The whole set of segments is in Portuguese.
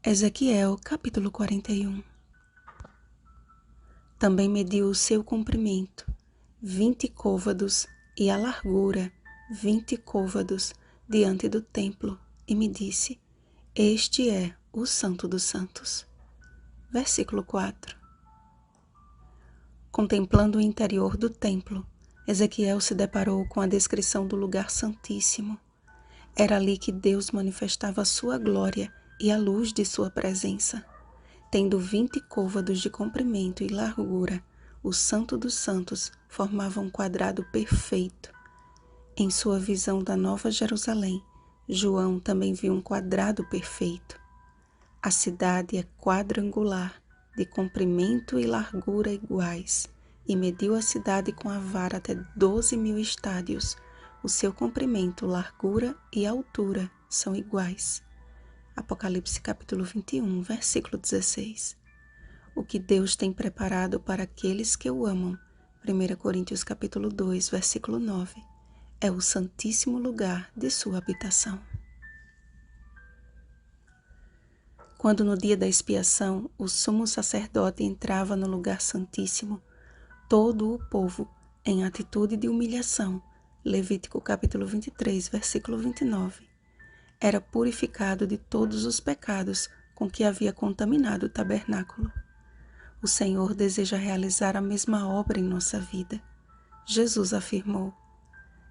Ezequiel, capítulo 41. Também mediu o seu comprimento, 20 côvados, e a largura, 20 côvados, diante do templo, e me disse: Este é o Santo dos Santos. Versículo 4. Contemplando o interior do templo, Ezequiel se deparou com a descrição do lugar santíssimo. Era ali que Deus manifestava a sua glória e a luz de sua presença. Tendo 20 côvados de comprimento e largura, o Santo dos Santos formava um quadrado perfeito. Em sua visão da Nova Jerusalém, João também viu um quadrado perfeito. A cidade é quadrangular, de comprimento e largura iguais, e mediu a cidade com a vara até 12.000 estádios. O seu comprimento, largura e altura são iguais. Apocalipse capítulo 21, versículo 16. O que Deus tem preparado para aqueles que o amam, 1 Coríntios capítulo 2, versículo 9, é o santíssimo lugar de sua habitação. Quando no dia da expiação o sumo sacerdote entrava no lugar santíssimo, todo o povo, em atitude de humilhação, Levítico capítulo 23, versículo 29, era purificado de todos os pecados com que havia contaminado o tabernáculo. O Senhor deseja realizar a mesma obra em nossa vida. Jesus afirmou: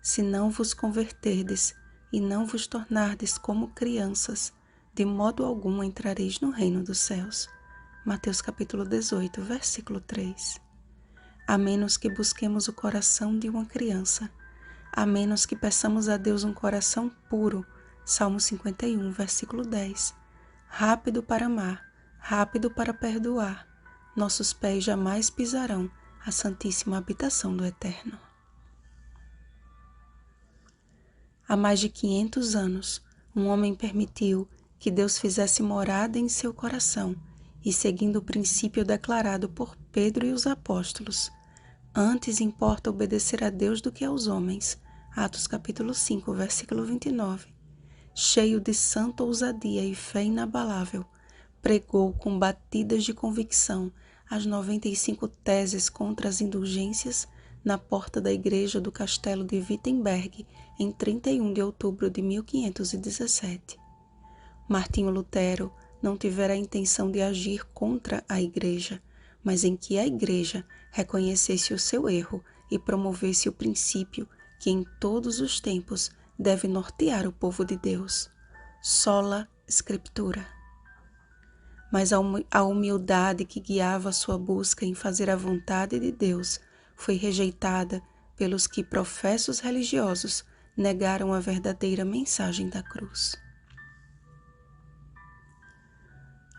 Se não vos converterdes e não vos tornardes como crianças, de modo algum entrareis no reino dos céus. Mateus capítulo 18, versículo 3. A menos que busquemos o coração de uma criança, a menos que peçamos a Deus um coração puro, Salmo 51, versículo 10, rápido para amar, rápido para perdoar, nossos pés jamais pisarão a santíssima habitação do Eterno. Há mais de 500 anos, um homem permitiu que Deus fizesse morada em seu coração e, seguindo o princípio declarado por Pedro e os apóstolos, antes importa obedecer a Deus do que aos homens, Atos capítulo 5, versículo 29, cheio de santa ousadia e fé inabalável, pregou com batidas de convicção as 95 teses contra as indulgências na porta da igreja do castelo de Wittenberg em 31 de outubro de 1517. Martinho Lutero não tivera a intenção de agir contra a igreja, mas em que a igreja reconhecesse o seu erro e promovesse o princípio que em todos os tempos deve nortear o povo de Deus: sola scriptura. Mas a humildade que guiava sua busca em fazer a vontade de Deus foi rejeitada pelos que, professos religiosos, negaram a verdadeira mensagem da cruz.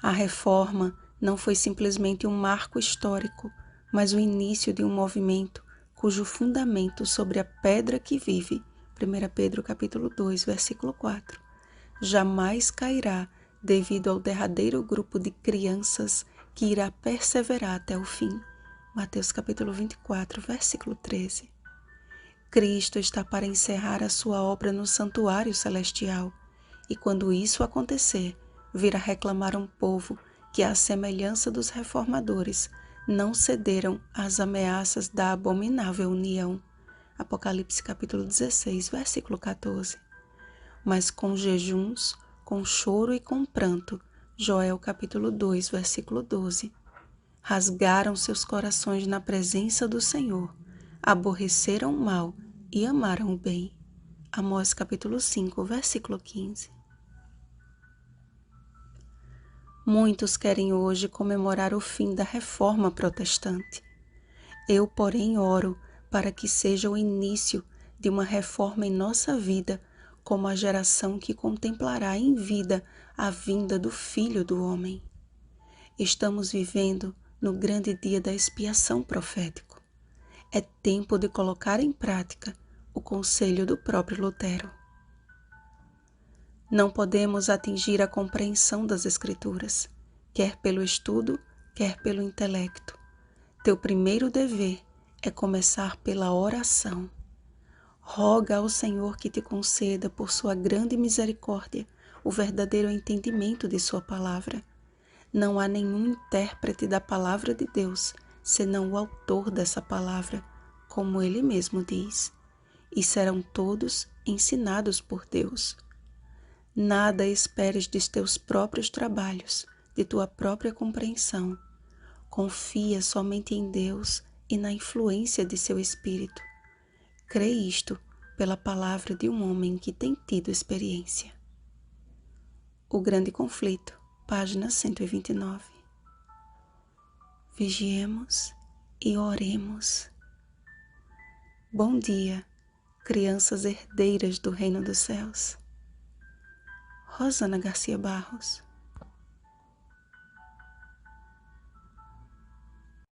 A reforma não foi simplesmente um marco histórico, mas o início de um movimento cujo fundamento sobre a pedra que vive, 1 Pedro capítulo 2, versículo 4, jamais cairá devido ao derradeiro grupo de crianças que irá perseverar até o fim. Mateus capítulo 24, versículo 13. Cristo está para encerrar a sua obra no santuário celestial, e quando isso acontecer, virá reclamar um povo que, à semelhança dos reformadores, não cederam às ameaças da abominável união. Apocalipse capítulo 16, versículo 14. Mas com jejuns, com choro e com pranto, Joel capítulo 2, versículo 12. Rasgaram seus corações na presença do Senhor, aborreceram o mal e amaram o bem. Amós capítulo 5, versículo 15. Muitos querem hoje comemorar o fim da reforma protestante. Eu, porém, oro para que seja o início de uma reforma em nossa vida, como a geração que contemplará em vida a vinda do Filho do Homem. Estamos vivendo no grande dia da expiação profético. É tempo de colocar em prática o conselho do próprio Lutero. Não podemos atingir a compreensão das Escrituras, quer pelo estudo, quer pelo intelecto. Teu primeiro dever é começar pela oração. Roga ao Senhor que te conceda, por sua grande misericórdia, o verdadeiro entendimento de sua palavra. Não há nenhum intérprete da palavra de Deus, senão o autor dessa palavra, como ele mesmo diz, e serão todos ensinados por Deus. Nada esperes de teus próprios trabalhos, de tua própria compreensão. Confia somente em Deus e na influência de seu Espírito. Crê isto pela palavra de um homem que tem tido experiência. O Grande Conflito, página 129. Vigiemos e oremos. Bom dia, crianças herdeiras do reino dos céus. Rosana Garcia Barros.